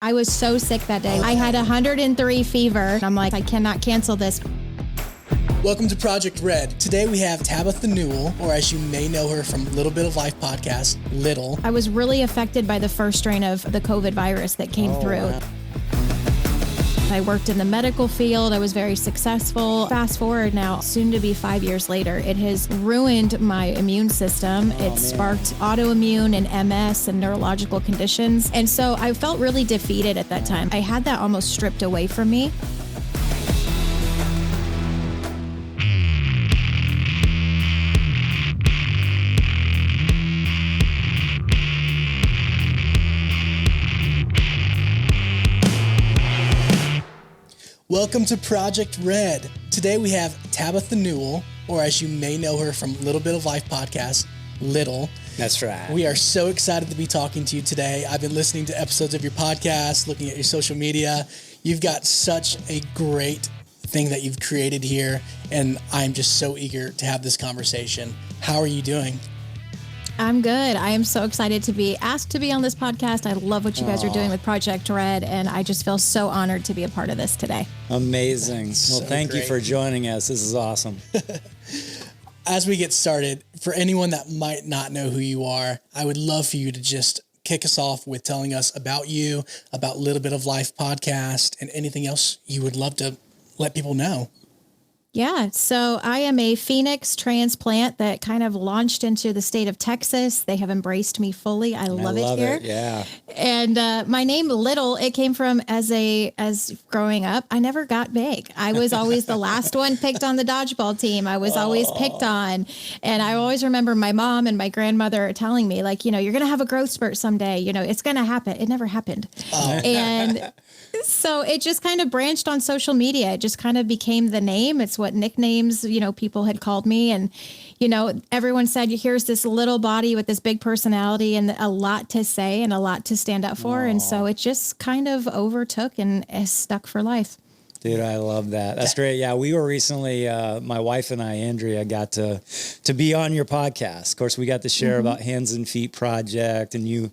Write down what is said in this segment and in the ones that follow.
I was so sick that day. I had 103 fever. I'm like, I cannot cancel this. Welcome to Project Red. Today we have Tabitha Newell, or as you may know her from Little Bit of Life podcast, Little. I was really affected by the first strain of the COVID virus that came through. Wow. I worked in the medical field. I was very successful. Fast forward now, soon to be 5 years later, it has ruined my immune system. It sparked autoimmune and MS and neurological conditions. And so I felt really defeated at that time. I had that almost stripped away from me. Welcome to Project Red. Today we have Tabitha Newell, or as you may know her from Little Bit of Life podcast, Little. That's right. We are so excited to be talking to you today. I've been listening to episodes of your podcast, looking at your social media. You've got such a great thing that you've created here, and I'm just so eager to have this conversation. How are you doing? I'm good. I am so excited to be asked to be on this podcast. I love what you guys are doing with Project Red, and I just feel so honored to be a part of this today. Amazing. Well, thank you for joining us. This is awesome. As we get started, for anyone that might not know who you are, I would love for you to just kick us off with telling us about you, about Little Bit of Life podcast, and anything else you would love to let people know. Yeah, so I am a Phoenix transplant that kind of launched into the state of Texas. They have embraced me fully. I love it here. Yeah. And my name Little, it came from as growing up, I never got big. I was always the last one picked on the dodgeball team. I was always picked on. And I always remember my mom and my grandmother telling me, like, you know, you're going to have a growth spurt someday. You know, it's going to happen. It never happened. And so it just kind of branched on social media. It just kind of became the name. It's what nicknames, you know, people had called me. And, you know, everyone said, here's this little body with this big personality and a lot to say and a lot to stand up for. And so it just kind of overtook and is stuck for life. Dude, I love that. That's great. Yeah, we were recently, my wife and I, Andrea, got to be on your podcast. Of course, we got to share about Hands and Feet Project, and you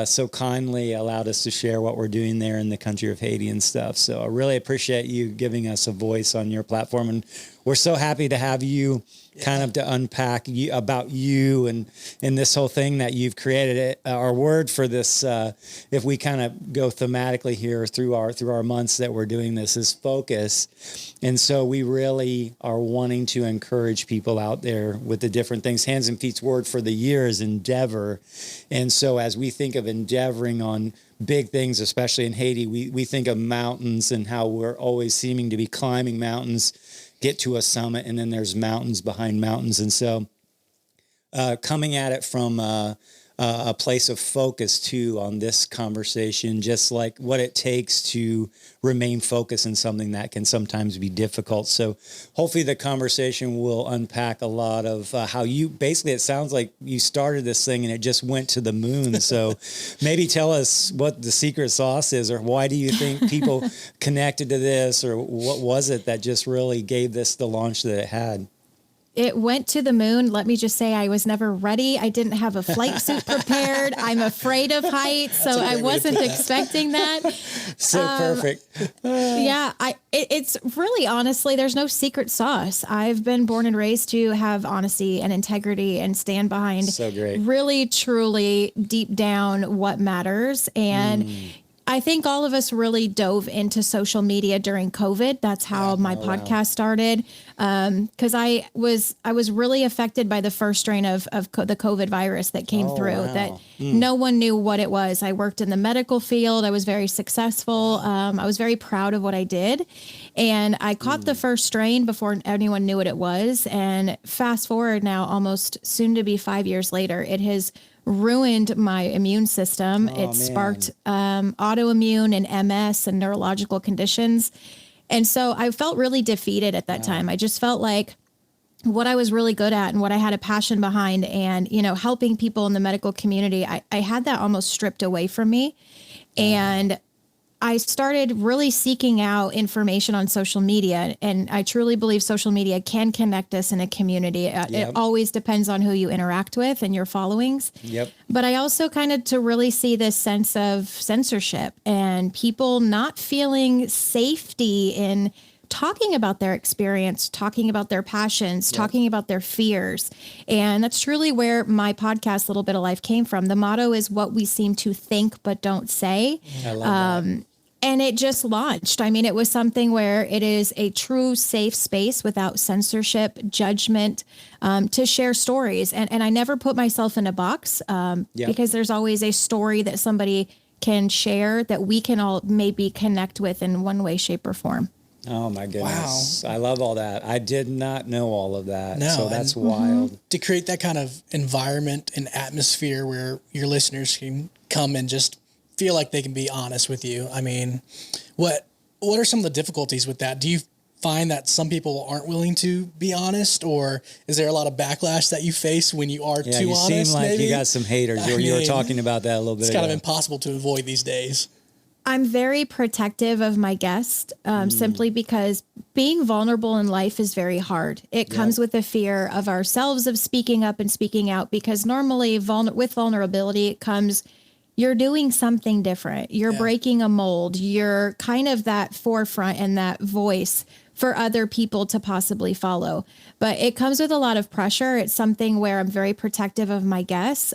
so kindly allowed us to share what we're doing there in the country of Haiti and stuff. So I really appreciate you giving us a voice on your platform, and we're so happy to have you kind of to unpack about you and this whole thing that you've created. Our word for this, if we kind of go thematically here through our months that we're doing this, is focus. And so we really are wanting to encourage people out there with the different things. Hands and Feet's word for the year is endeavor. And so as we think of endeavoring on big things, especially in Haiti, we think of mountains and how we're always seeming to be climbing mountains, get to a summit, and then there's mountains behind mountains. And so coming at it from a place of focus too on this conversation, just like what it takes to remain focused in something that can sometimes be difficult. So hopefully the conversation will unpack a lot of how you, basically it sounds like you started this thing and it just went to the moon. So maybe tell us what the secret sauce is, or why do you think people connected to this, or what was it that just really gave this the launch that it had? It went to the moon. Let me just say, I was never ready. I didn't have a flight suit prepared. I'm afraid of heights, so I wasn't expecting that. So perfect. Yeah, it's really, honestly, there's no secret sauce. I've been born and raised to have honesty and integrity and stand behind really, truly, deep down what matters. And I think all of us really dove into social media during COVID. That's how my podcast started. Because I was really affected by the first strain of the COVID virus that came through. That no one knew what it was. I worked in the medical field. I was very successful. I was very proud of what I did. And I caught the first strain before anyone knew what it was. And fast forward now, almost soon to be 5 years later, it has ruined my immune system. It sparked autoimmune and MS and neurological conditions. And so I felt really defeated at that time. I just felt like what I was really good at and what I had a passion behind, and, you know, helping people in the medical community, I had that almost stripped away from me. And I started really seeking out information on social media, and I truly believe social media can connect us in a community. It always depends on who you interact with and your followings. Yep. But I also kind of to really see this sense of censorship and people not feeling safety in talking about their experience, talking about their passions, talking about their fears. And that's truly where my podcast, Little Bit of Life, came from. The motto is what we seem to think but don't say. I love that. And it just launched. I mean, it was something where it is a true safe space without censorship, judgment, to share stories. And I never put myself in a box because there's always a story that somebody can share that we can all maybe connect with in one way, shape, or form. Oh my goodness. Wow. I love all that. I did not know all of that. No, so that's wild. To create that kind of environment and atmosphere where your listeners can come and just feel like they can be honest with you. I mean, what are some of the difficulties with that? Do you find that some people aren't willing to be honest, or is there a lot of backlash that you face when you are too honest? You seem like maybe? you got some haters. You were talking about that a little bit It's ago. kind of impossible to avoid these days. I'm very protective of my guest simply because being vulnerable in life is very hard. It comes with the fear of ourselves of speaking up and speaking out, because normally with vulnerability, it comes, you're doing something different. You're breaking a mold. You're kind of that forefront and that voice for other people to possibly follow. But it comes with a lot of pressure. It's something where I'm very protective of my guests.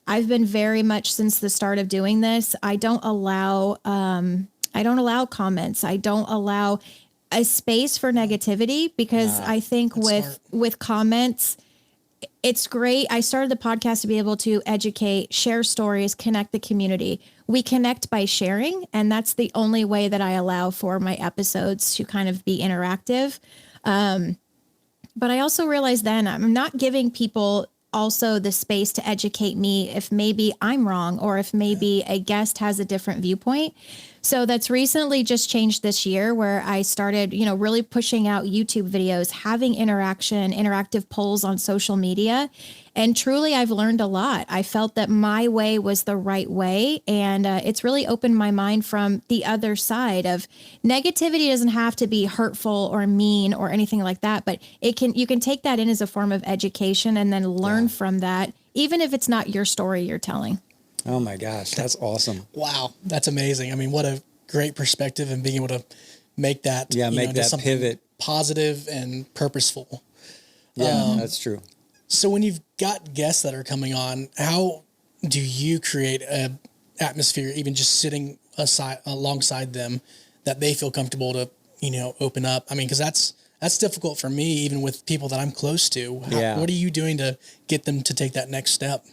I've been very much since the start of doing this. I don't allow comments. I don't allow a space for negativity, because I think with comments, it's great. I started the podcast to be able to educate, share stories, connect the community. We connect by sharing, and that's the only way that I allow for my episodes to kind of be interactive. But I also realized then I'm not giving people also the space to educate me if maybe I'm wrong, or if maybe a guest has a different viewpoint. So that's recently just changed this year, where I started, really pushing out YouTube videos, having interactive polls on social media. And truly, I've learned a lot. I felt that my way was the right way. And it's really opened my mind from the other side of negativity. Doesn't have to be hurtful or mean or anything like that, but you can take that in as a form of education and then learn from that, even if it's not your story you're telling. Oh my gosh, that's awesome. Wow, that's amazing. I mean, what a great perspective, and being able to make that, make that pivot positive and purposeful. Yeah, that's true. So when you've got guests that are coming on, how do you create an atmosphere, even just sitting alongside them, that they feel comfortable to, open up? I mean, because that's difficult for me, even with people that I'm close to. What are you doing to get them to take that next step?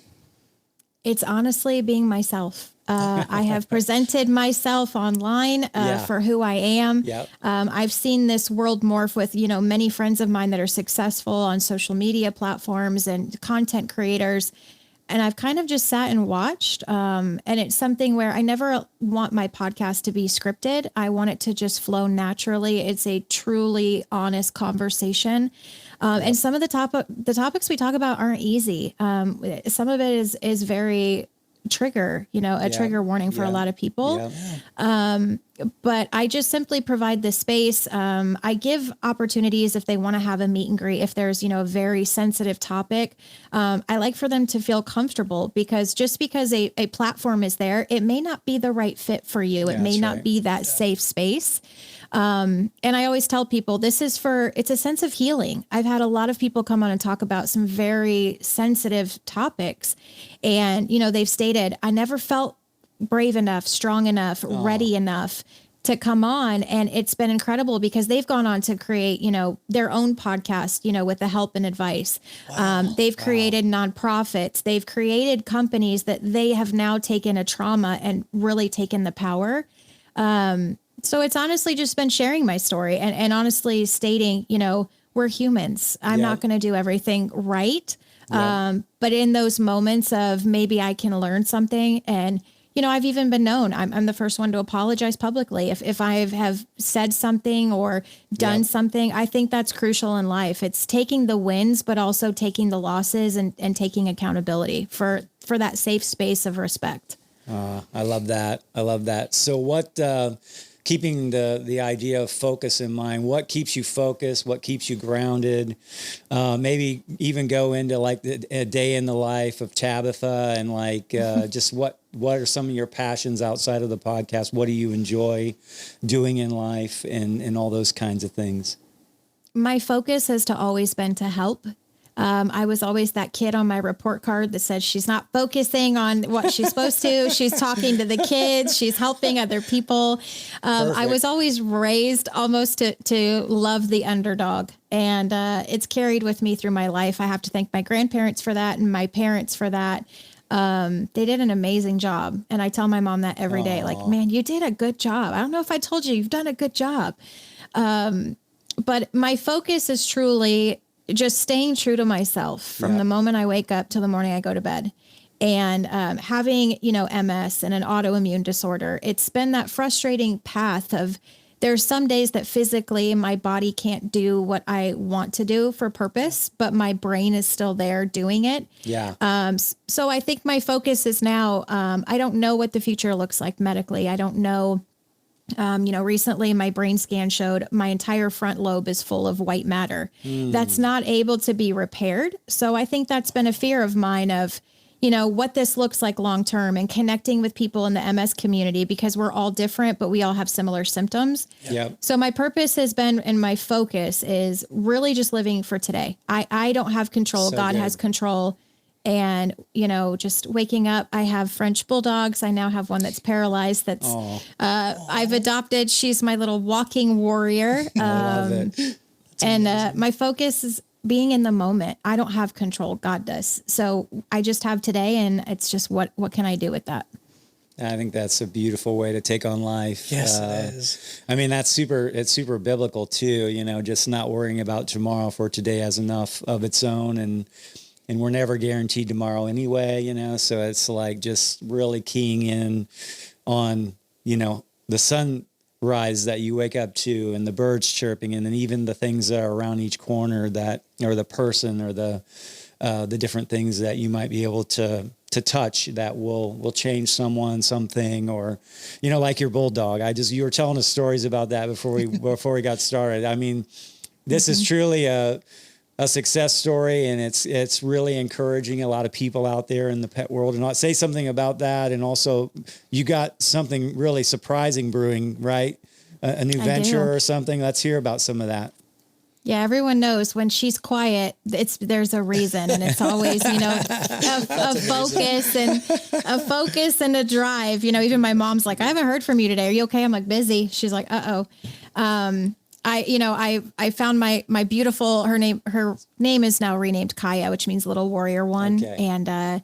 It's honestly being myself. I have presented myself online for who I am. Yep. I've seen this world morph with, many friends of mine that are successful on social media platforms and content creators. And I've kind of just sat and watched. And it's something where I never want my podcast to be scripted. I want it to just flow naturally. It's a truly honest conversation. And some of the topics we talk about aren't easy. Some of it is very trigger warning for a lot of people. But I just simply provide the space. I give opportunities if they want to have a meet and greet, if there's, a very sensitive topic. I like for them to feel comfortable, because just because a platform is there, it may not be the right fit for you. It may not be that safe space. And I always tell people it's a sense of healing. I've had a lot of people come on and talk about some very sensitive topics, and, they've stated, I never felt brave enough, strong enough, ready enough to come on. And it's been incredible, because they've gone on to create, their own podcast, with the help and advice. They've created nonprofits. They've created companies that they have now taken a trauma and really taken the power. So it's honestly just been sharing my story and honestly stating, we're humans. I'm not going to do everything right. But in those moments of maybe I can learn something, and, I've even been known, I'm the first one to apologize publicly. If I have said something or done something, I think that's crucial in life. It's taking the wins, but also taking the losses and taking accountability for that safe space of respect. I love that. I love that. So what, keeping the idea of focus in mind, what keeps you focused? What keeps you grounded? Maybe even go into like a day in the life of Tabitha and like, just what are some of your passions outside of the podcast? What do you enjoy doing in life and all those kinds of things? My focus has always been to help. I was always that kid on my report card that says she's not focusing on what she's supposed to. She's talking to the kids. She's helping other people. I was always raised almost to love the underdog. And it's carried with me through my life. I have to thank my grandparents for that and my parents for that. They did an amazing job. And I tell my mom that every day, like, man, you did a good job. I don't know if I told you, you've done a good job. But my focus is truly just staying true to myself from the moment I wake up till the morning I go to bed. And having, MS and an autoimmune disorder, it's been that frustrating path of there's some days that physically my body can't do what I want to do for purpose, but my brain is still there doing it. Yeah. So I think my focus is now, I don't know what the future looks like medically. I don't know. Recently my brain scan showed my entire front lobe is full of white matter. That's not able to be repaired. So I think that's been a fear of mine of, what this looks like long-term and connecting with people in the MS community because we're all different, but we all have similar symptoms. Yep. So my purpose has been, and my focus is really just living for today. I don't have control. So God good. has control. And, just waking up, I have French bulldogs. I now have one that's paralyzed. I've adopted. She's my little walking warrior. I love it. And my focus is being in the moment. I don't have control. God does. So I just have today, and it's just what can I do with that? I think that's a beautiful way to take on life. Yes, it is. I mean, it's super biblical too, just not worrying about tomorrow, for today has enough of its own. And we're never guaranteed tomorrow anyway, so it's like just really keying in on, the sunrise that you wake up to and the birds chirping and then even the things that are around each corner or the person or the different things that you might be able to touch that will change someone, something, or, like your bulldog. You were telling us stories about that before we got started. I mean, this is truly a success story, and it's really encouraging a lot of people out there in the pet world. And I'll say something about that. And also you got something really surprising brewing, right? A new venture or something. Let's hear about some of that. Yeah, everyone knows when she's quiet, there's a reason, and it's always, a focus and a drive. Even my mom's like, I haven't heard from you today. Are you okay? I'm like, busy. She's like, I found my beautiful, her name is now renamed Kaya, which means little warrior one. Okay. And,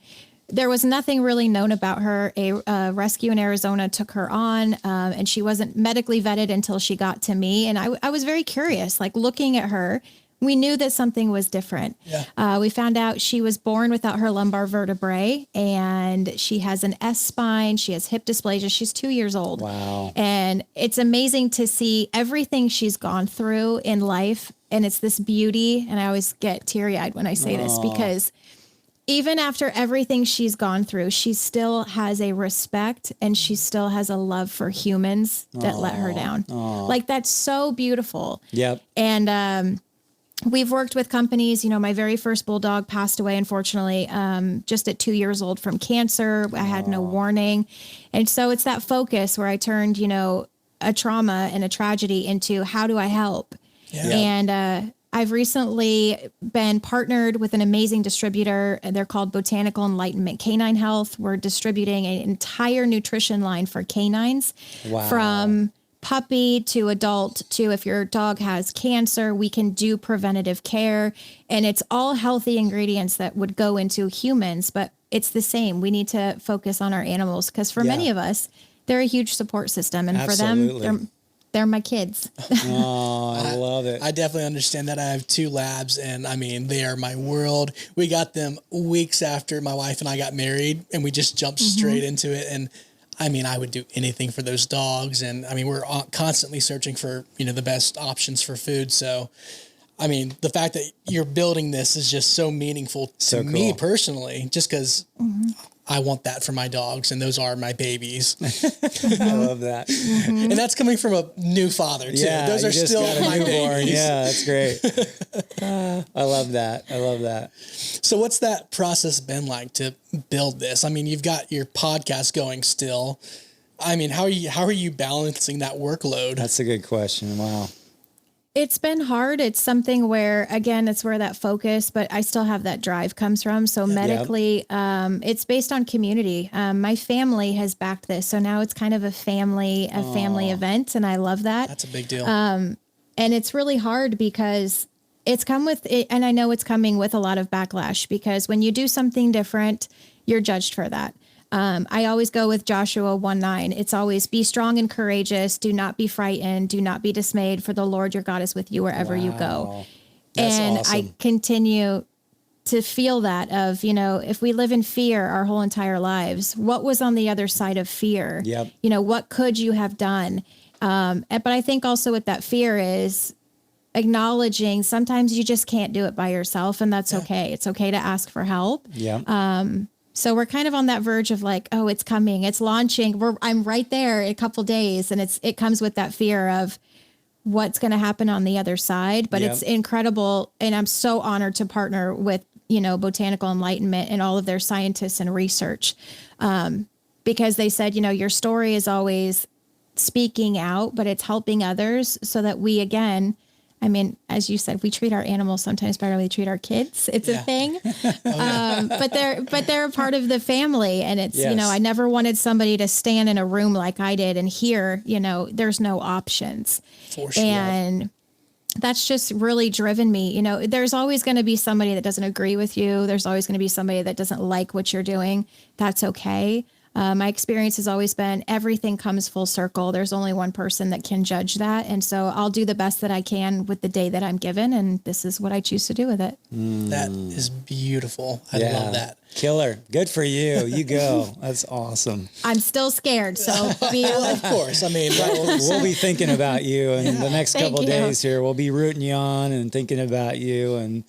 there was nothing really known about her. A rescue in Arizona took her on, and she wasn't medically vetted until she got to me. And I was very curious, like looking at her, we knew that something was different. Yeah. We found out she was born without her lumbar vertebrae, and she has an S spine. She has hip dysplasia. She's 2 years old. Wow. And it's amazing to see everything she's gone through in life. And it's this beauty. And I always get teary eyed when I say this, because even after everything she's gone through, she still has a respect and she still has a love for humans that let her down. Like, that's so beautiful. Yep. And, we've worked with companies. My very first bulldog passed away, unfortunately, just at 2 years old from cancer. I had no warning. And so it's that focus where I turned, a trauma and a tragedy into how do I help? Yeah. And, I've recently been partnered with an amazing distributor. They're called Botanical Enlightenment Canine Health. We're distributing an entire nutrition line for canines. Wow. From puppy to adult to if your dog has cancer, we can do preventative care. And it's all healthy ingredients that would go into humans, but it's the same. We need to focus on our animals because for many of us, they're a huge support system. And Absolutely. For them, they're my kids. Oh, I love it. I definitely understand that. I have 2 labs, and I mean, they are my world. We got them weeks after my wife and I got married, and we just jumped straight into it. And I mean, I would do anything for those dogs. And I mean, we're constantly searching for, the best options for food. So, I mean, the fact that you're building this is just so meaningful to me personally, just because I want that for my dogs, and those are my babies. I love that. And that's coming from a new father too. Yeah, those are still my babies. Yeah, that's great. I love that. I love that. So what's that process been like to build this? I mean, you've got your podcast going still. I mean, how are you balancing that workload? That's a good question. Wow. It's been hard. It's something where, again, it's where that focus, but I still have that drive comes from. So medically, it's based on community. My family has backed this. So now it's kind of a family event. And I love that. That's a big deal. And it's really hard because it's come with it. And I know it's coming with a lot of backlash because when you do something different, you're judged for that. I always go with Joshua 1:9. It's always be strong and courageous. Do not be frightened. Do not be dismayed, for the Lord your God is with you wherever you go. That's and awesome. I continue to feel that of, if we live in fear our whole entire lives, what was on the other side of fear? Yep. What could you have done? But I think also with that fear is acknowledging sometimes you just can't do it by yourself, and that's okay. It's okay to ask for help. Yeah. So we're kind of on that verge of like, oh, it's coming, it's launching. I'm right there in a couple days. And it comes with that fear of what's going to happen on the other side. But it's incredible. And I'm so honored to partner with, Botanical Enlightenment and all of their scientists and research. Because they said, your story is always speaking out, but it's helping others so that we, again, I mean, as you said, we treat our animals sometimes better than we treat our kids. It's a thing. But they're a part of the family. And it's, I never wanted somebody to stand in a room like I did and hear, there's no options. For sure. And that's just really driven me. There's always going to be somebody that doesn't agree with you. There's always going to be somebody that doesn't like what you're doing. That's okay. My experience has always been everything comes full circle. There's only one person that can judge that. And so I'll do the best that I can with the day that I'm given. And this is what I choose to do with it. That is beautiful. I love that. Killer. Good for you. You go. That's awesome. I'm still scared. So of course. I mean, we'll be thinking about you in the next couple of days here. We'll be rooting you on and thinking about you and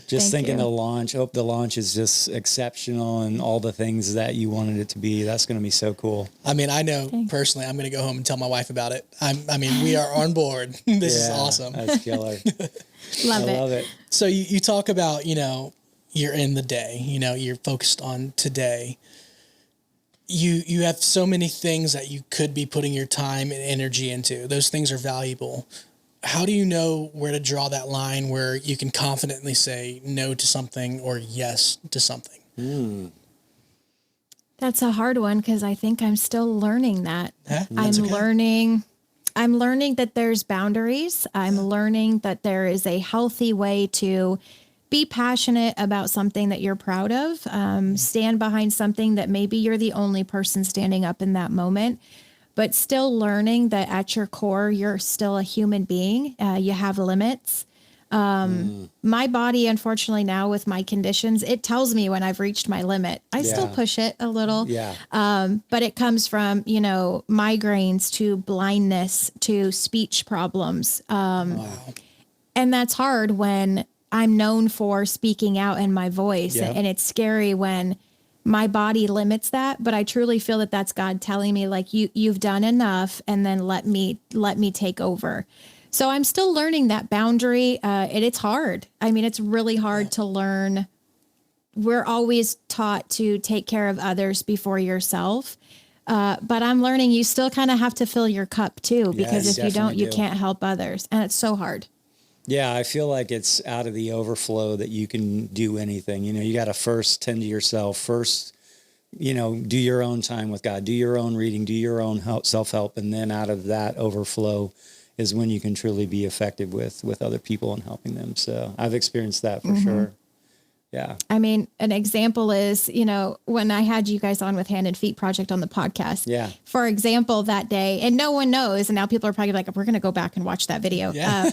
just thinking the launch. Hope the launch is just exceptional and all the things that you wanted it to be. That's going to be so cool. I mean, I know personally, I'm going to go home and tell my wife about it. We are on board. This is awesome. That's killer. Love it. So you talk about, you're in the day, you're focused on today. You have so many things that you could be putting your time and energy into. Those things are valuable. How do you know where to draw that line where you can confidently say no to something or yes to something? That's a hard one because I think I'm still learning that. I'm learning that there's boundaries. I'm learning that there is a healthy way to be passionate about something that you're proud of. Stand behind something that maybe you're the only person standing up in that moment. But still learning that at your core, you're still a human being. You have limits. My body, unfortunately, now with my conditions, it tells me when I've reached my limit. I still push it a little. But it comes from, migraines to blindness to speech problems. And that's hard when I'm known for speaking out in my voice. And it's scary when my body limits that, but I truly feel that that's God telling me like you've done enough and then let me take over. So I'm still learning that boundary. And it's hard. I mean, it's really hard to learn. We're always taught to take care of others before yourself. But I'm learning you still kind of have to fill your cup too, because if you don't, you can't help others. And it's so hard. Yeah, I feel like it's out of the overflow that you can do anything. You got to first tend to yourself. First, do your own time with God, do your own reading, do your own self-help. And then out of that overflow is when you can truly be effective with other people and helping them. So I've experienced that for sure. Yeah. I mean, an example is, when I had you guys on with Hand and Feet Project on the podcast, for example, that day, and no one knows. And now people are probably like, we're going to go back and watch that video.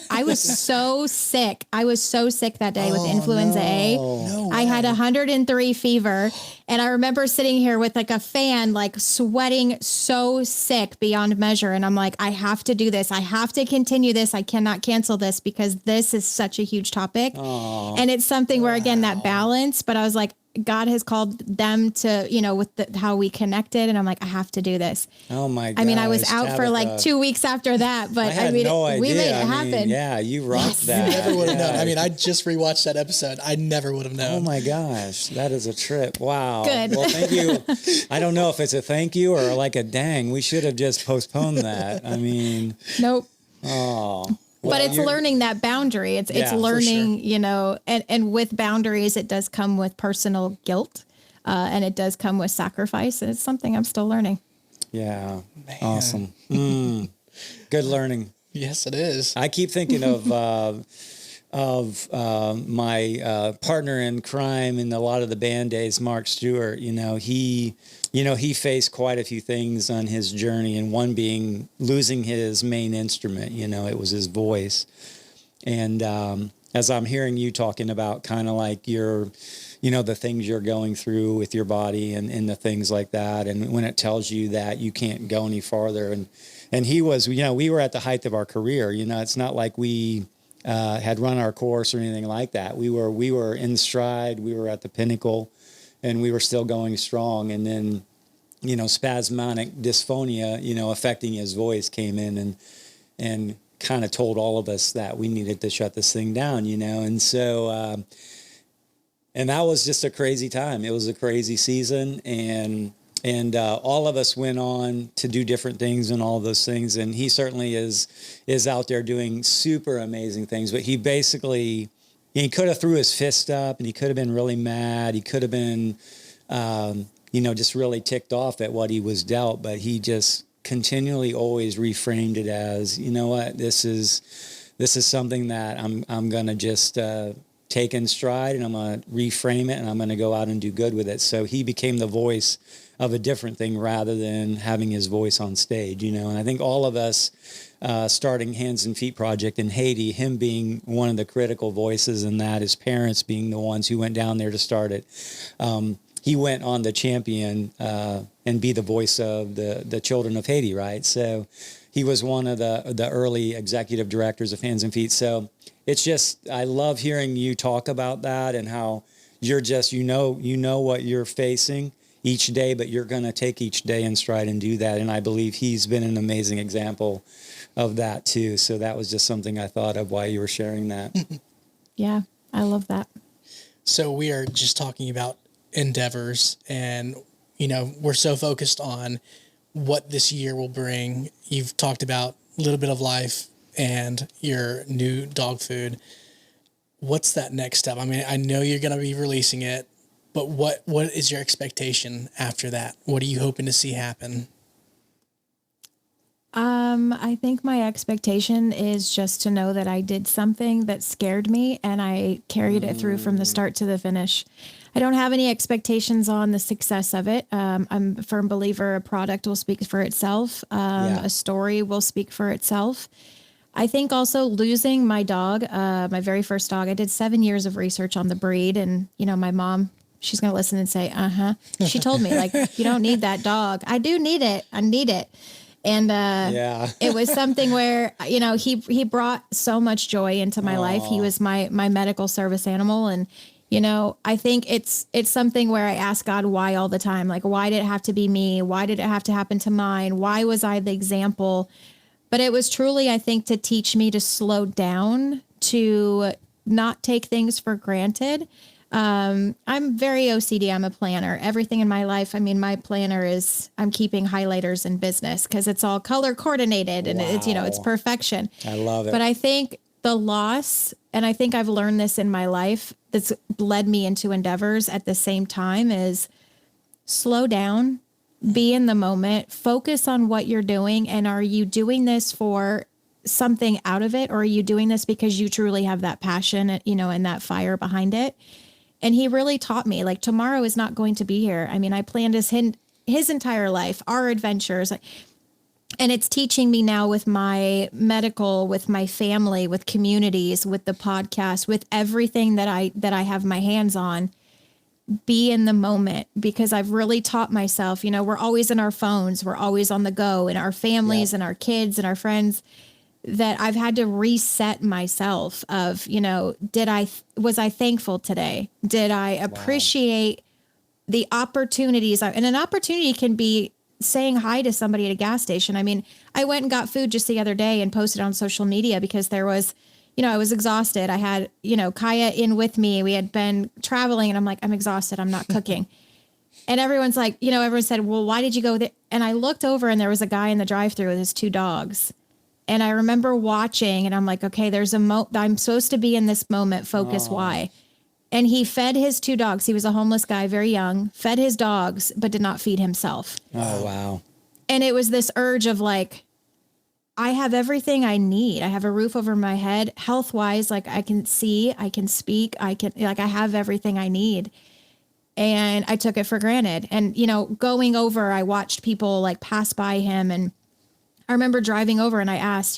I was so sick. I was so sick that day with influenza A. No I had 103 fever. And I remember sitting here with like a fan, like sweating, so sick beyond measure. And I'm like, I have to do this. I have to continue this. I cannot cancel this because this is such a huge topic. And it's something where, again, that balance, but I was like, God has called them to, with how we connected. And I'm like, I have to do this. Oh my gosh. I mean, I was out for like 2 weeks after that, but I mean, no idea. We made it happen. Yeah, you rocked that. You never would have known. I mean, I just rewatched that episode. I never would have known. Oh my gosh, that is a trip. Wow. Good. Well, thank you. I don't know if it's a thank you or like a dang. We should have just postponed that. I mean. Nope. Oh. But it's learning that boundary. It's learning, sure. And with boundaries, it does come with personal guilt, and it does come with sacrifice. And it's something I'm still learning. Yeah. Man. Awesome. Good learning. Yes, it is. I keep thinking of my partner in crime in a lot of the band days, Mark Stewart. He faced quite a few things on his journey, and one being losing his main instrument. It was his voice. And as I'm hearing you talking about kind of like your, the things you're going through with your body and the things like that, and when it tells you that you can't go any farther, and he was, we were at the height of our career. It's not like we had run our course or anything like that. We were in stride. We were at the pinnacle. And we were still going strong. And then, spasmodic dysphonia, affecting his voice came in and kind of told all of us that we needed to shut this thing down, And so, and that was just a crazy time. It was a crazy season. And all of us went on to do different things and all of those things. And he certainly is out there doing super amazing things. But he basically... he could have threw his fist up, and he could have been really mad. He could have been, just really ticked off at what he was dealt. But he just continually always reframed it as, you know what, this is something that I'm going to just take in stride, and I'm going to reframe it, and I'm going to go out and do good with it. So he became the voice of a different thing rather than having his voice on stage, And I think all of us, starting Hands and Feet Project in Haiti, him being one of the critical voices in that, his parents being the ones who went down there to start it. He went on the champion and be the voice of the children of Haiti, right? So he was one of the early executive directors of Hands and Feet. So it's just, I love hearing you talk about that and how you're just, you know what you're facing each day, but you're going to take each day in stride and do that. And I believe he's been an amazing example of that too. So that was just something I thought of while you were sharing that. Yeah, I love that. So we are just talking about endeavors, and, we're so focused on what this year will bring. You've talked about a little bit of life and your new dog food. What's that next step? I mean, I know you're going to be releasing it, but what is your expectation after that? What are you hoping to see happen? I think my expectation is just to know that I did something that scared me and I carried it through from the start to the finish. I don't have any expectations on the success of it. I'm a firm believer a product will speak for itself. A story will speak for itself. I think also losing my dog, my very first dog, I did 7 years of research on the breed, and, my mom, she's going to listen and say, She told me, you don't need that dog. I do need it. I need it. And it was something where, he brought so much joy into my life. He was my medical service animal. And, I think it's something where I ask God why all the time. Why did it have to be me? Why did it have to happen to mine? Why was I the example? But it was truly, I think, to teach me to slow down, to not take things for granted. I'm very OCD. I'm a planner. Everything in my life, my planner is, I'm keeping highlighters in business because it's all color coordinated and it's, it's perfection. I love it. But I think the loss, and I think I've learned this in my life that's led me into endeavors at the same time, is slow down, be in the moment, focus on what you're doing. And are you doing this for something out of it? Or are you doing this because you truly have that passion, and that fire behind it? And he really taught me, tomorrow is not going to be here. I planned his entire life, our adventures. And it's teaching me now with my medical, with my family, with communities, with the podcast, with everything that I have my hands on, be in the moment, because I've really taught myself, we're always in our phones, we're always on the go, and our families and our kids and our friends, that I've had to reset myself of, was I thankful today? Did I appreciate the opportunities, and an opportunity can be saying hi to somebody at a gas station. I mean, I went and got food just the other day and posted on social media because there was, I was exhausted. I had, Kaya in with me. We had been traveling and I'm like, I'm exhausted. I'm not cooking. And everyone's like, everyone said, well, why did you go there? And I looked over and there was a guy in the drive-thru with his 2 dogs. And I remember watching and I'm like, okay, there's I'm supposed to be in this moment. Focus. Why? And he fed his 2 dogs. He was a homeless guy, very young, fed his dogs, but did not feed himself. Oh, wow. And it was this urge of like, I have everything I need. I have a roof over my head, health wise. Like I can see, I can speak, I have everything I need. And I took it for granted. And, going over, I watched people like pass by him. And I remember driving over and I asked,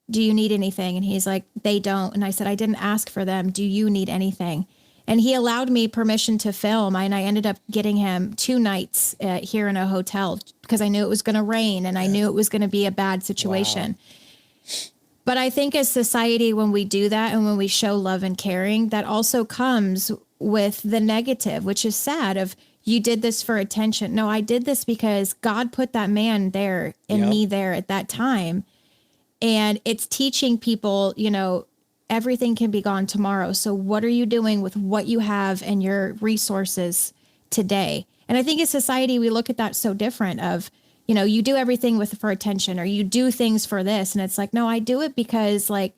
do you need anything? And he's like, they don't. And I said, I didn't ask for them. Do you need anything? And he allowed me permission to film. And I ended up getting him 2 nights here in a hotel because I knew it was going to rain and I knew it was going to be a bad situation. Wow. But I think as society, when we do that and when we show love and caring, that also comes with the negative, which is sad of you did this for attention. No, I did this because God put that man there and me there at that time. And it's teaching people, everything can be gone tomorrow. So what are you doing with what you have and your resources today? And I think as society, we look at that so different of, you do everything for attention or you do things for this. And it's like, no, I do it because like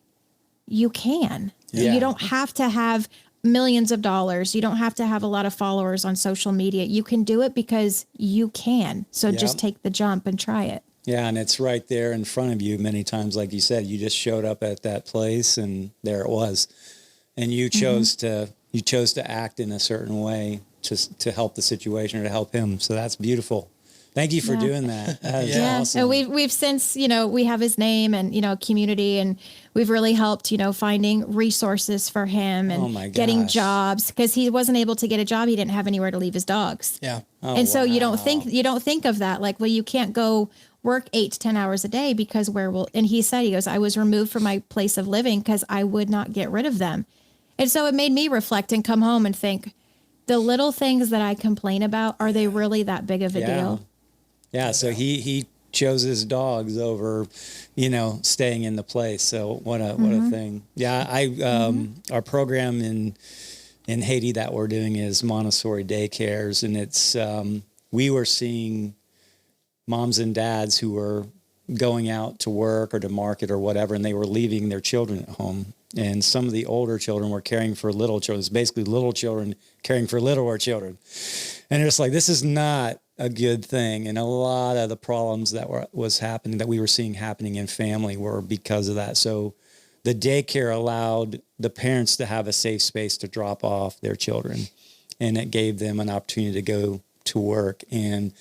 you can. Yeah. You don't have to have millions of dollars. You don't have to have a lot of followers on social media. You can do it because you can. So just take the jump and try it. Yeah, and it's right there in front of you many times. Like you said, you just showed up at that place and there it was. And you chose to act in a certain way to help the situation or to help him. So that's beautiful. Thank you for doing that. That is awesome. And we've since, we have his name and, community, and we've really helped, finding resources for him and getting jobs because he wasn't able to get a job. He didn't have anywhere to leave his dogs. Yeah. Oh, and so you don't think of that. Like, well, you can't go work 8 to 10 hours a day because and he goes, I was removed from my place of living because I would not get rid of them. And so it made me reflect and come home and think the little things that I complain about, are they really that big of a deal? Yeah, so he chose his dogs over, staying in the place. So what a thing. Yeah, our program in Haiti that we're doing is Montessori daycares, and it's we were seeing moms and dads who were going out to work or to market or whatever, and they were leaving their children at home. And some of the older children were caring for little children. It's basically little children caring for littler children. And it's like, this is not a good thing. And a lot of the problems that we were seeing happening in family were because of that. So the daycare allowed the parents to have a safe space to drop off their children. And it gave them an opportunity to go to work. And,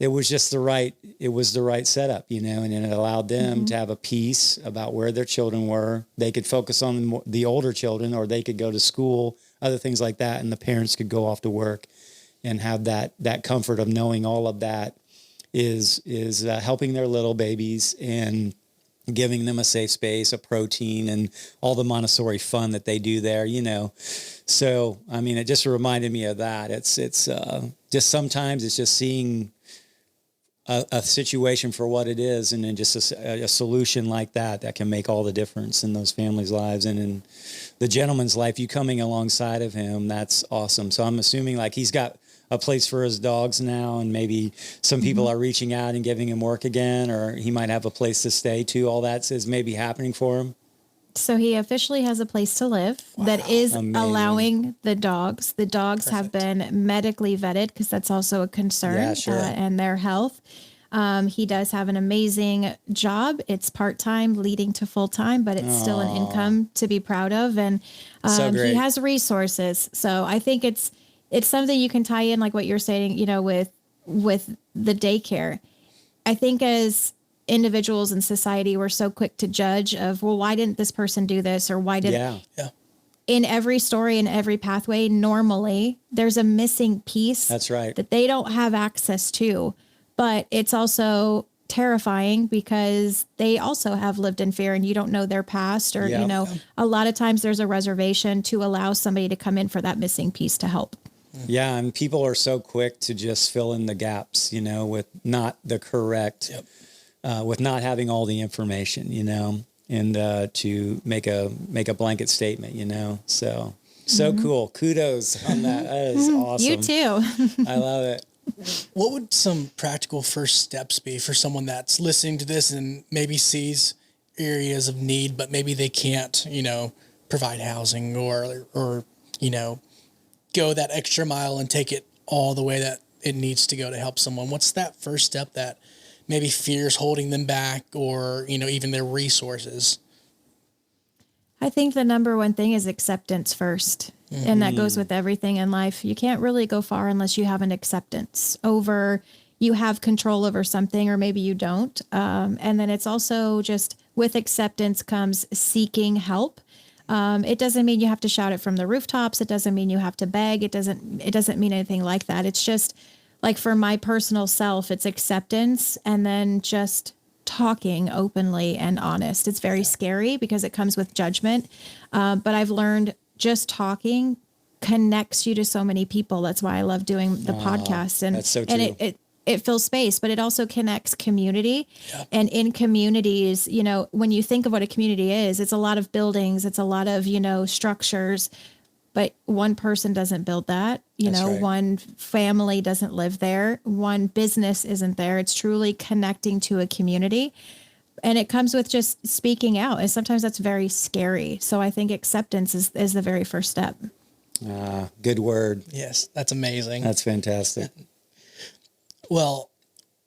it was just the right setup, and it allowed them to have a peace about where their children were. They could focus on the older children, or they could go to school, other things like that. And the parents could go off to work and have that comfort of knowing all of that is helping their little babies and giving them a safe space, a protein, and all the Montessori fun that they do there, So, I mean, it just reminded me of that. It's just sometimes it's just seeing a situation for what it is, and then just a solution like that can make all the difference in those families' lives. And in the gentleman's life, you coming alongside of him, that's awesome. So I'm assuming like he's got a place for his dogs now, and maybe some people are reaching out and giving him work again, or he might have a place to stay too. All that is maybe happening for him. So he officially has a place to live that is allowing the dogs. The dogs have been medically vetted because that's also a concern and their health. He does have an amazing job. It's part-time leading to full-time, but it's still an income to be proud of. And he has resources. So I think it's something you can tie in, like what you're saying, with the daycare. I think as individuals in society, we're so quick to judge of, well, why didn't this person do this? Or why did in every story, in every pathway, normally there's a missing piece that they don't have access to. But it's also terrifying because they also have lived in fear and you don't know their past, or, a lot of times there's a reservation to allow somebody to come in for that missing piece to help. Yeah. And people are so quick to just fill in the gaps, with not the correct, with not having all the information, and to make a blanket statement, so cool. Kudos on that. That is awesome. You too. I love it. What would some practical first steps be for someone that's listening to this and maybe sees areas of need, but maybe they can't, provide housing or, go that extra mile and take it all the way that it needs to go to help someone? What's that first step that maybe fear's holding them back, or, even their resources? I think the number one thing is acceptance first. Mm-hmm. And that goes with everything in life. You can't really go far unless you have an acceptance over, you have control over something, or maybe you don't. And then it's also just with acceptance comes seeking help. It doesn't mean you have to shout it from the rooftops. It doesn't mean you have to beg. It doesn't mean anything like that. It's just like, for my personal self, it's acceptance and then just talking openly and honest. It's very scary because it comes with judgment. But I've learned just talking connects you to so many people. That's why I love doing the podcast. And that's so true. And it fills space, but it also connects community. Yeah. And in communities, when you think of what a community is, it's a lot of buildings, it's a lot of, structures, but one person doesn't build that. Right. One family doesn't live there. One business isn't there. It's truly connecting to a community. And it comes with just speaking out. And sometimes that's very scary. So I think acceptance is the very first step. Good word. Yes, that's amazing. That's fantastic. Well,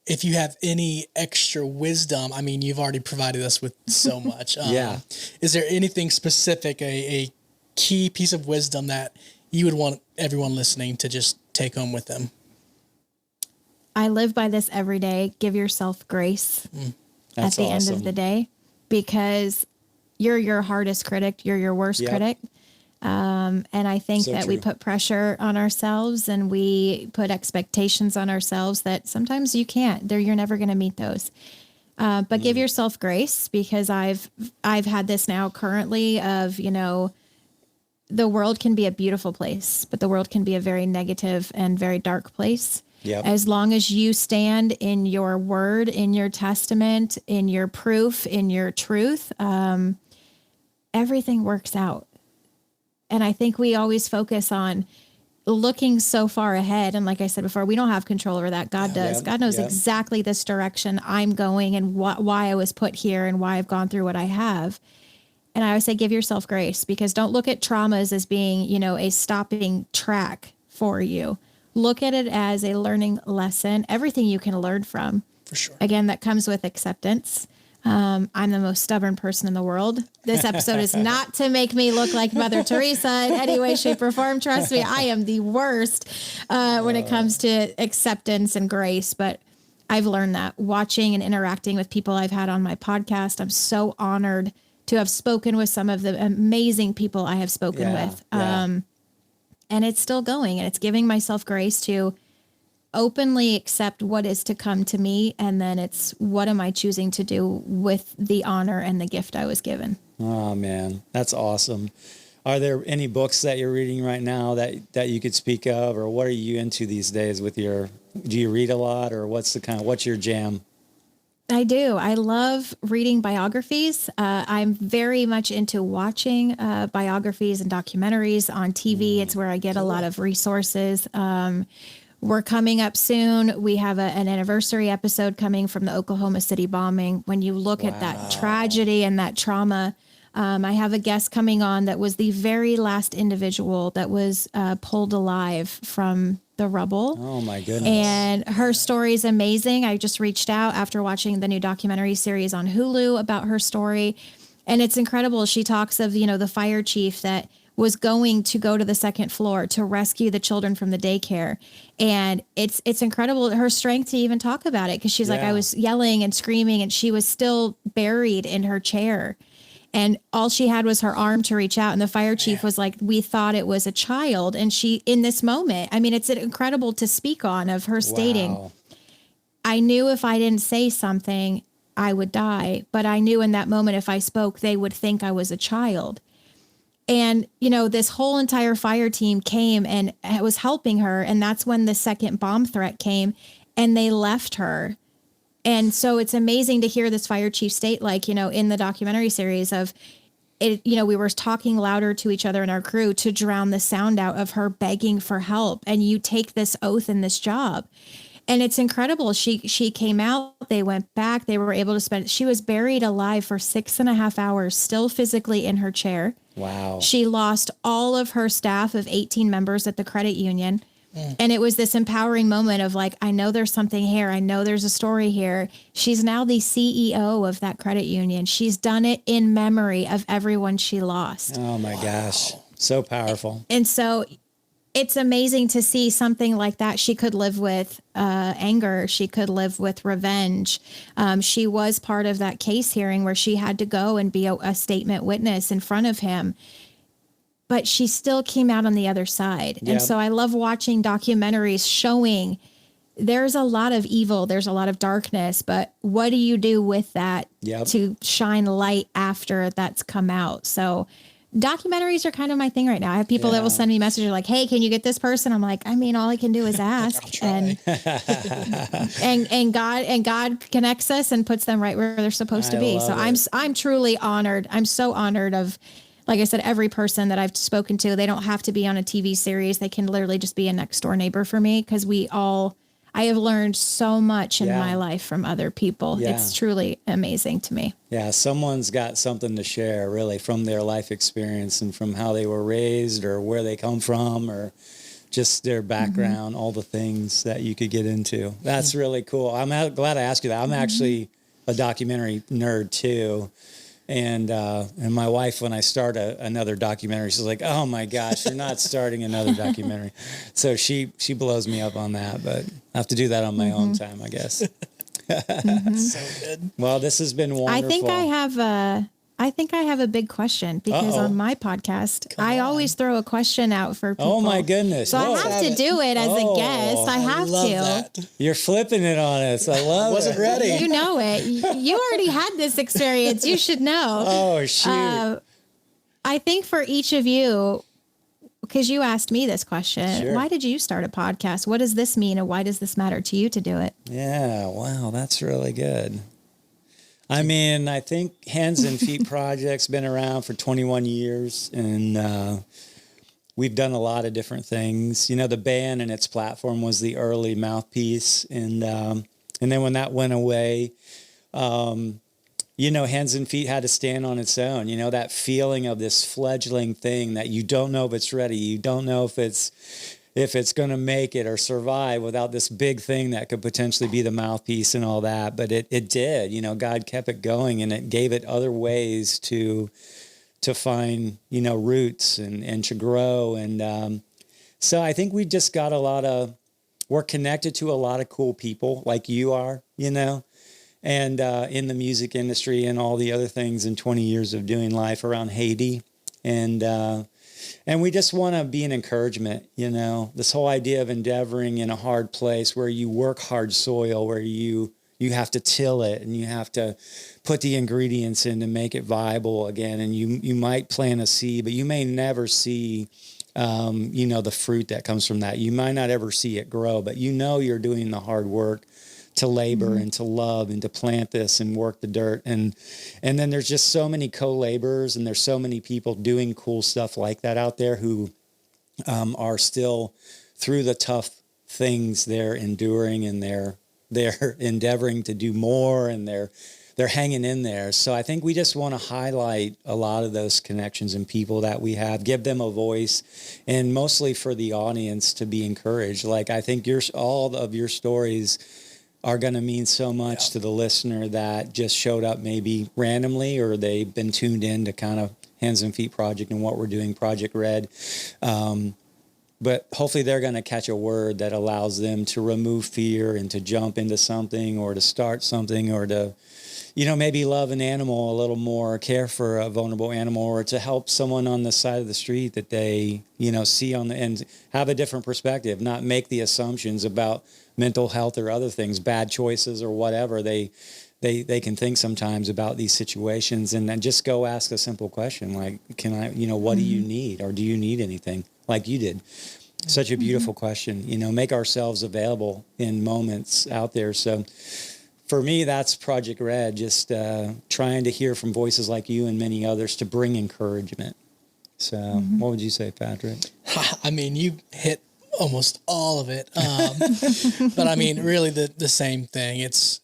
if you have any extra wisdom, you've already provided us with so much. Yeah. Is there anything specific, a key piece of wisdom that you would want everyone listening to just take home with them? I live by this every day. Give yourself grace at the end of the day, because you're your hardest critic. You're your worst critic. And I think that we put pressure on ourselves and we put expectations on ourselves that sometimes you can't. You're never going to meet those. But give yourself grace, because I've had this now currently of, the world can be a beautiful place, but the world can be a very negative and very dark place. Yep. As long as you stand in your word, in your testament, in your proof, in your truth, everything works out. And I think we always focus on looking so far ahead. And like I said before, we don't have control over that. God does. God knows exactly this direction I'm going and why I was put here and why I've gone through what I have. And I always say, give yourself grace, because don't look at traumas as being, a stopping track for you. Look at it as a learning lesson, everything you can learn from. For sure. Again, that comes with acceptance. I'm the most stubborn person in the world. This episode is not to make me look like Mother Teresa in any way, shape, or form. Trust me, I am the worst when it comes to acceptance and grace. But I've learned that watching and interacting with people I've had on my podcast. I'm so honored to have spoken with some of the amazing people I have spoken with. And it's still going, and it's giving myself grace to openly accept what is to come to me. And then it's, what am I choosing to do with the honor and the gift I was given? Oh man, that's awesome. Are there any books that you're reading right now that you could speak of, or what are you into these days do you read a lot, or what's your jam? I do. I love reading biographies. I'm very much into watching biographies and documentaries on TV. It's where I get a lot of resources. We're coming up soon. We have an anniversary episode coming from the Oklahoma City bombing. When you look at that tragedy and that trauma, I have a guest coming on that was the very last individual that was pulled alive from the rubble. Oh my goodness. And her story is amazing. I just reached out after watching the new documentary series on Hulu about her story. And it's incredible. She talks of, the fire chief that was going to go to the second floor to rescue the children from the daycare. And it's incredible, her strength to even talk about it. Because she's like, I was yelling and screaming and she was still buried in her chair. And all she had was her arm to reach out. And the fire chief was like, we thought it was a child. And she, in this moment, it's incredible to speak on, of her stating, I knew if I didn't say something, I would die. But I knew in that moment, if I spoke, they would think I was a child. And, this whole entire fire team came and was helping her. And that's when the second bomb threat came and they left her. And so it's amazing to hear this fire chief state, like, in the documentary series of it, we were talking louder to each other in our crew to drown the sound out of her begging for help. And you take this oath in this job. And it's incredible. She came out, they went back, they were able to she was buried alive for 6.5 hours, still physically in her chair. Wow. She lost all of her staff of 18 members at the credit union. And it was this empowering moment of like, I know there's something here. I know there's a story here. She's now the CEO of that credit union. She's done it in memory of everyone she lost. Oh my gosh. So powerful. And so it's amazing to see something like that. She could live with anger. She could live with revenge. She was part of that case hearing where she had to go and be a statement witness in front of him. But she still came out on the other side. Yep. And so I love watching documentaries showing there's a lot of evil, there's a lot of darkness, but what do you do with that to shine light after that's come out? So documentaries are kind of my thing right now. I have people that will send me messages like, hey, can you get this person? I'm like, all I can do is ask. and God connects us and puts them right where they're supposed to be. So I'm truly honored. I'm so honored of, like I said, every person that I've spoken to. They don't have to be on a TV series. They can literally just be a next door neighbor for me, because I have learned so much in my life from other people. Yeah. It's truly amazing to me. Yeah, someone's got something to share, really, from their life experience and from how they were raised or where they come from or just their background, all the things that you could get into. That's really cool. I'm glad I asked you that. I'm actually a documentary nerd too. And my wife, when I start another documentary, she's like, "Oh my gosh, you're not starting another documentary." So she blows me up on that, but I have to do that on my own time, I guess. So good. Well, this has been wonderful. I think I have a big question, because on my podcast, I always throw a question out for people. Oh my goodness. So I have to do it as a guest. I have love to. That. You're flipping it on us. I love it. Wasn't ready. You know it. You already had this experience. You should know. Oh, shoot. I think for each of you, because you asked me this question, Sure. Why did you start a podcast? What does this mean? And why does this matter to you to do it? Yeah, wow, that's really good. I mean, I think Hands and Feet Project's been around for 21 years, and we've done a lot of different things. The band and its platform was the early mouthpiece, and then when that went away, Hands and Feet had to stand on its own. That feeling of this fledgling thing that you don't know if it's ready, you don't know if it's going to make it or survive without this big thing that could potentially be the mouthpiece and all that. But it did, God kept it going, and it gave it other ways to find, roots and to grow. And so I think we just got we're connected to a lot of cool people like you are, and in the music industry and all the other things in 20 years of doing life around Haiti. And we just want to be an encouragement, this whole idea of endeavoring in a hard place where you work hard soil, where you have to till it and you have to put the ingredients in to make it viable again. And you might plant a seed, but you may never see, the fruit that comes from that. You might not ever see it grow, but you're doing the hard work to labor and to love and to plant this and work the dirt. And then there's just so many co-laborers, and there's so many people doing cool stuff like that out there who are still, through the tough things, they're enduring and they're endeavoring to do more, and they're hanging in there. So I think we just want to highlight a lot of those connections and people that we have, give them a voice, and mostly for the audience to be encouraged. Like, I think all of your stories are going to mean so much to the listener that just showed up maybe randomly, or they've been tuned in to kind of Hands and Feet Project and what we're doing, Project Red. But hopefully they're going to catch a word that allows them to remove fear and to jump into something, or to start something, or to, maybe love an animal a little more, care for a vulnerable animal, or to help someone on the side of the street that they, see and have a different perspective, not make the assumptions about mental health or other things, bad choices or whatever. They they can think sometimes about these situations, and then just go ask a simple question like, can I, what do you need? Or do you need anything, like you did? Such a beautiful question, make ourselves available in moments out there. So for me, that's Project Red, just trying to hear from voices like you and many others to bring encouragement. So what would you say, Patrick? I mean, you hit almost all of it. But I mean, really the same thing. It's,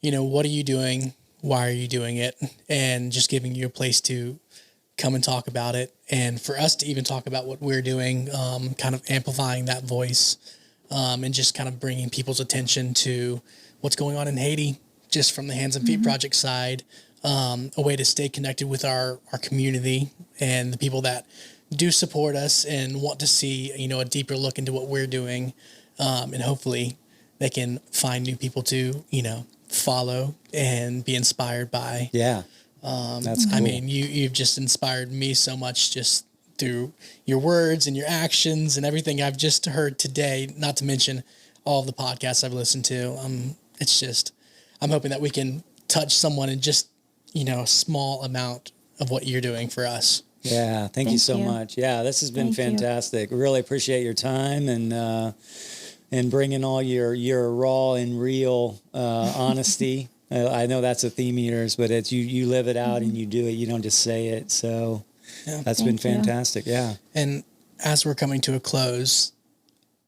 what are you doing? Why are you doing it? And just giving you a place to come and talk about it. And for us to even talk about what we're doing, kind of amplifying that voice, and just kind of bringing people's attention to what's going on in Haiti, just from the Hands and Feet Project side, a way to stay connected with our community and the people that do support us and want to see, a deeper look into what we're doing. And hopefully they can find new people to, follow and be inspired by. Yeah. That's cool. I mean, you've just inspired me so much just through your words and your actions and everything I've just heard today, not to mention all of the podcasts I've listened to. It's just, I'm hoping that we can touch someone in just, a small amount of what you're doing for us. Yeah. Thank you so much. Yeah. This has been fantastic. Really appreciate your time and bringing all your raw and real, honesty. I know that's a theme of yours, but it's you live it out and you do it. You don't just say it. So that's been fantastic. Yeah. And as we're coming to a close,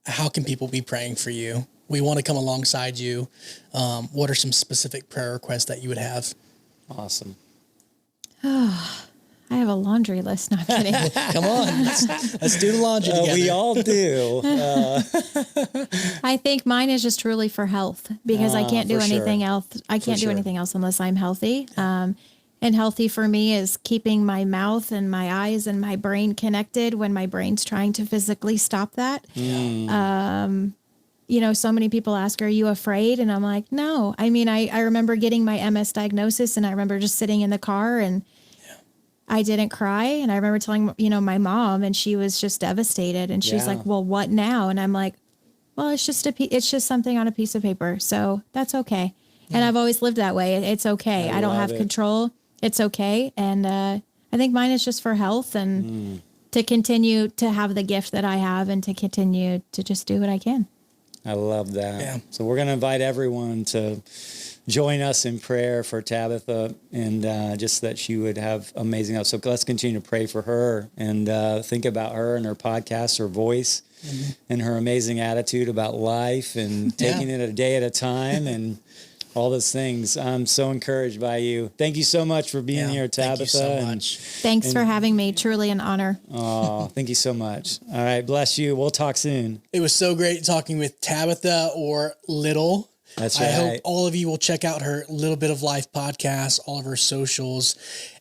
how can people be praying for you? We want to come alongside you. What are some specific prayer requests that you would have? Awesome. I have a laundry list. No, I'm kidding. Come on. Let's do the laundry together. We all do. I think mine is just truly for health, because I can't do anything else. I can't do anything else unless I'm healthy. And healthy for me is keeping my mouth and my eyes and my brain connected when my brain's trying to physically stop that. So many people ask, are you afraid? And I'm like, no. I mean, I remember getting my MS diagnosis, and I remember just sitting in the car and I didn't cry. And I remember telling, my mom, and she was just devastated. And she's like, well, what now? And I'm like, well, it's just something on a piece of paper. So that's okay. And I've always lived that way. It's okay. I don't have control. It's okay. And I think mine is just for health and to continue to have the gift that I have and to continue to just do what I can. I love that. Yeah. So we're going to invite everyone to join us in prayer for Tabitha, and just that she would have amazing health. So let's continue to pray for her and think about her and her podcast, her voice, and her amazing attitude about life and taking it a day at a time and all those things. I'm so encouraged by you. Thank you so much for being here, Tabitha. Thank you so much. Thanks for having me. Truly an honor. Oh, thank you so much. All right. Bless you. We'll talk soon. It was so great talking with Tabitha, or Little. That's right. I hope all of you will check out her Little Bit of Life podcast, all of her socials.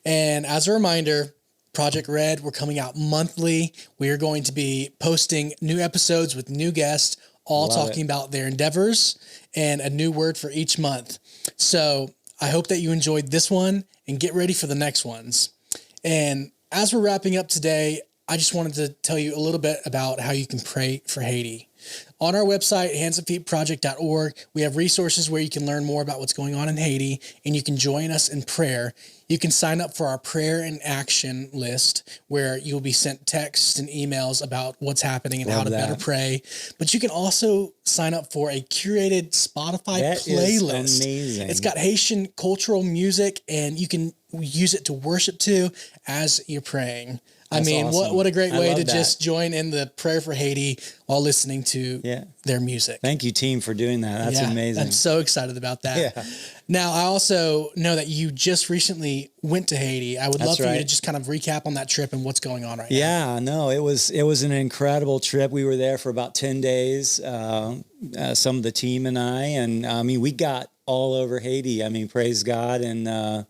And as a reminder, Project Red, we're coming out monthly. We are going to be posting new episodes with new guests, all talking about their endeavors and a new word for each month. So I hope that you enjoyed this one and get ready for the next ones. And as we're wrapping up today, I just wanted to tell you a little bit about how you can pray for Haiti. On our website, handsandfeetproject.org, we have resources where you can learn more about what's going on in Haiti, and you can join us in prayer. You can sign up for our prayer and action list, where you'll be sent texts and emails about what's happening and how to better pray. But you can also sign up for a curated Spotify playlist. Is amazing. It's got Haitian cultural music, and you can use it to worship to as you're praying. That's awesome. What a great way to just join in the prayer for Haiti while listening to their music. Thank you, team, for doing that. That's amazing. I'm so excited about that. Yeah. Now, I also know that you just recently went to Haiti. I would love for you to just kind of recap on that trip and what's going on right now. Yeah, no, it was an incredible trip. We were there for about 10 days, some of the team and I we got all over Haiti. Praise God. And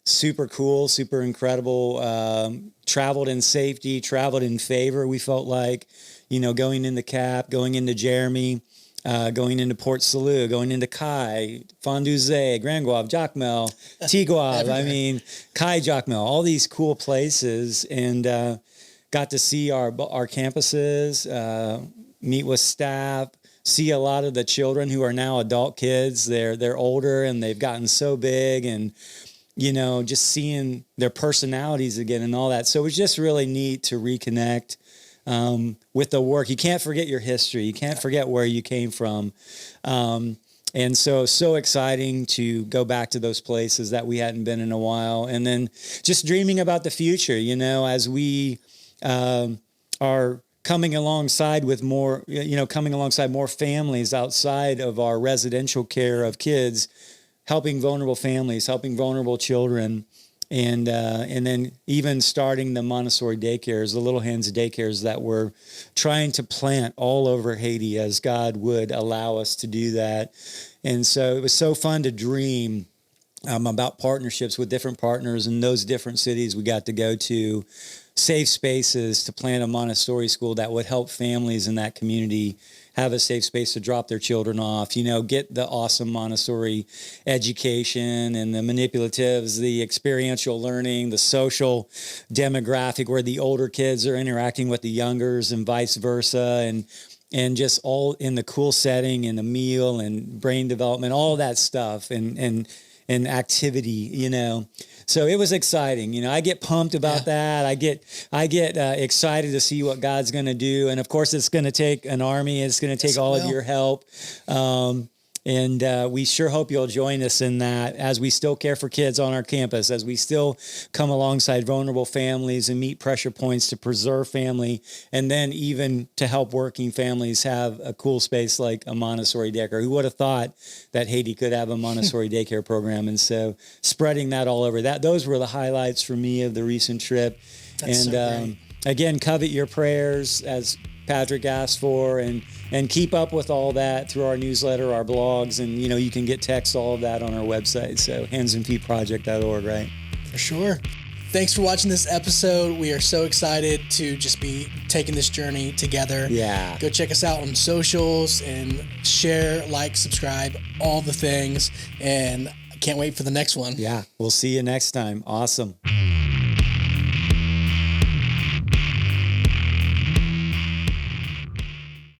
super cool, super incredible. Traveled in safety, traveled in favor. We felt like, going into Cap, going into Jeremy, going into Port Salut, going into Kai, Fondouze, Grand Guave, Jacmel, Tigouave. Kai, Jacmel, all these cool places, and got to see our campuses, meet with staff, see a lot of the children who are now adult kids. They're older and they've gotten so big, and just seeing their personalities again and all that. So it was just really neat to reconnect with the work. You can't forget your history. You can't forget where you came from. And so exciting to go back to those places that we hadn't been in a while. And then just dreaming about the future, as we are coming alongside with more, coming alongside more families outside of our residential care of kids, helping vulnerable families, helping vulnerable children, and then even starting the Montessori daycares, the Little Hands daycares that we're trying to plant all over Haiti as God would allow us to do that. And so it was so fun to dream about partnerships with different partners in those different cities we got to go to, safe spaces to plant a Montessori school that would help families in that community have a safe space to drop their children off, get the awesome Montessori education and the manipulatives, the experiential learning, the social demographic where the older kids are interacting with the youngers and vice versa, and just all in the cool setting and the meal and brain development, all that stuff and activity, So it was exciting. I get pumped about that. I get excited to see what God's going to do. And of course, it's going to take an army. It's going to take all of your help. And we sure hope you'll join us in that as we still care for kids on our campus, as we still come alongside vulnerable families and meet pressure points to preserve family, and then even to help working families have a cool space like a Montessori daycare. Who would have thought that Haiti could have a Montessori daycare program? And so spreading that all over, those were the highlights for me of the recent trip. That's so again, covet your prayers as Patrick asked for, and keep up with all that through our newsletter, our blogs, and you can get text all of that on our website. So handsandfeetproject.org, right? For sure. Thanks for watching this episode. We are so excited to just be taking this journey together. Yeah. Go check us out on socials and share, like, subscribe, all the things. And I can't wait for the next one. Yeah. We'll see you next time. Awesome.